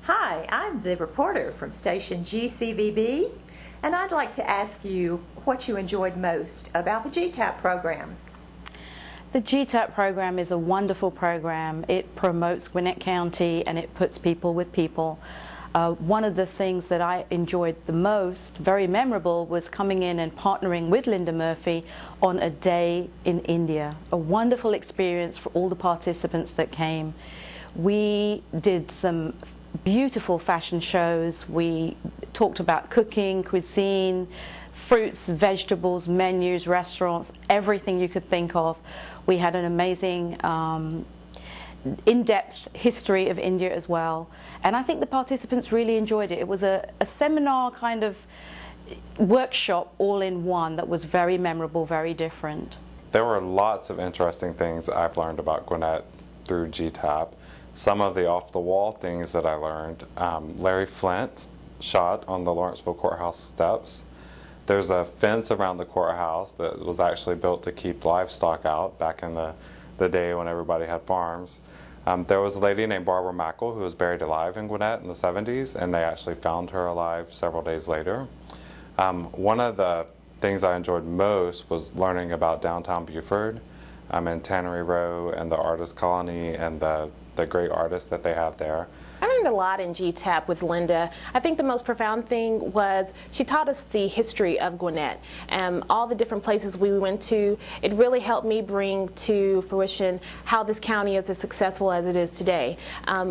Hi, I'm the reporter from station GCVB, and I'd like to ask you what you enjoyed most about the GTAP program. The GTAP program is a wonderful program. It promotes Gwinnett County and it puts people with people. One of the things that I enjoyed the most, very memorable, was coming in and partnering with Linda Murphy on a day in India. A wonderful experience for all the participants that came. We did some beautiful fashion shows. We talked about cooking, cuisine, fruits, vegetables, menus, restaurants, everything you could think of. We had an amazing in-depth history of India as well, and I think the participants really enjoyed it. It was a seminar kind of workshop all in one that was very memorable, very different. There were lots of interesting things I've learned about Gwinnett through GTAP. Some of the off-the-wall things that I learned, Larry Flint shot on the Lawrenceville Courthouse steps. There's a fence around the courthouse that was actually built to keep livestock out back in the day when everybody had farms. There was a lady named Barbara Mackle who was buried alive in Gwinnett in the 70s, and they actually found her alive several days later. One of the things I enjoyed most was learning about downtown Beaufort and Tannery Row and the artist colony and the great artists that they have there. I learned a lot in GTAP with Linda. I think the most profound thing was she taught us the history of Gwinnett and all the different places we went to. It really helped me bring to fruition how this county is as successful as it is today,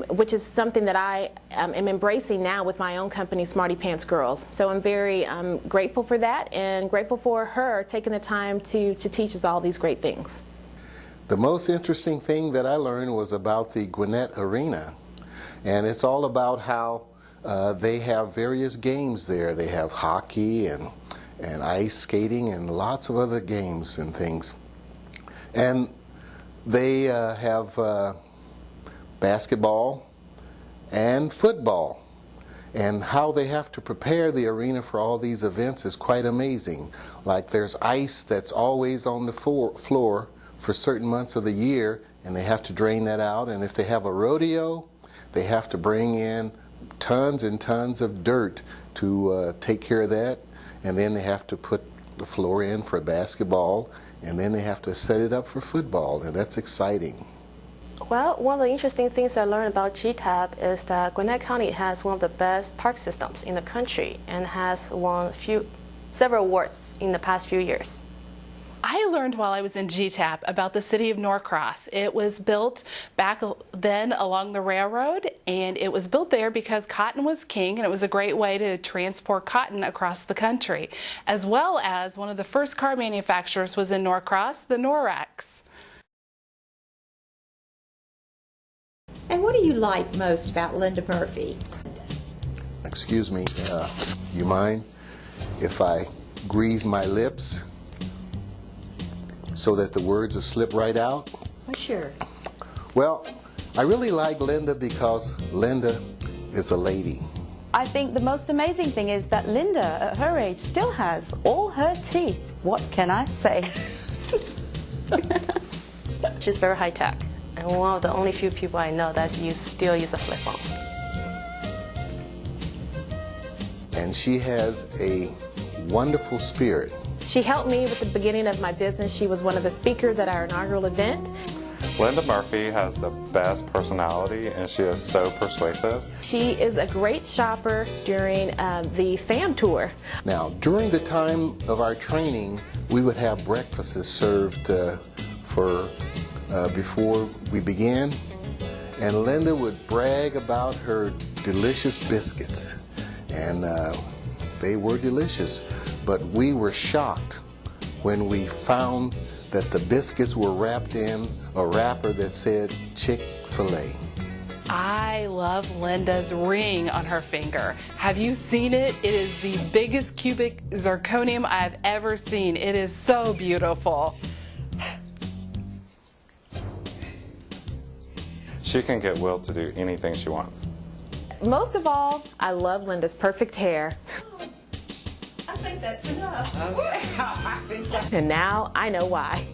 which is something that I am embracing now with my own company, Smarty Pants Girls. So I'm very grateful for that and grateful for her taking the time to teach us all these great things. The most interesting thing that I learned was about the Gwinnett Arena, and it's all about how they have various games there. They have hockey and ice skating and lots of other games and things. And they have basketball and football. And how they have to prepare the arena for all these events is quite amazing. Like there's ice that's always on the floor for certain months of the year, and they have to drain that out. And if they have a rodeo, they have to bring in tons and tons of dirt to take care of that. And then they have to put the floor in for basketball, and then they have to set it up for football, and that's exciting. Well, one of the interesting things I learned about GTAP is that Gwinnett County has one of the best park systems in the country and has won several awards in the past few years. I learned while I was in GTAP about the city of Norcross. It was built back then along the railroad, and it was built there because cotton was king, and it was a great way to transport cotton across the country, as well as one of the first car manufacturers was in Norcross, the Norex. And what do you like most about Linda Murphy? Excuse me, you mind if I grease my lips so that the words will slip right out? Oh, sure. Well, I really like Linda because Linda is a lady. I think the most amazing thing is that Linda, at her age, still has all her teeth. What can I say? She's very high tech, and one of the only few people I know that still use a flip phone. And she has a wonderful spirit. She helped me with the beginning of my business. She was one of the speakers at our inaugural event. Linda Murphy has the best personality, and she is so persuasive. She is a great shopper during the FAM tour. Now, during the time of our training, we would have breakfasts served before we began, and Linda would brag about her delicious biscuits, and they were delicious. But we were shocked when we found that the biscuits were wrapped in a wrapper that said Chick-fil-A. I love Linda's ring on her finger. Have you seen it? It is the biggest cubic zirconium I've ever seen. It is so beautiful. She can get Will to do anything she wants. Most of all, I love Linda's perfect hair. I think that's enough. Okay. And now I know why.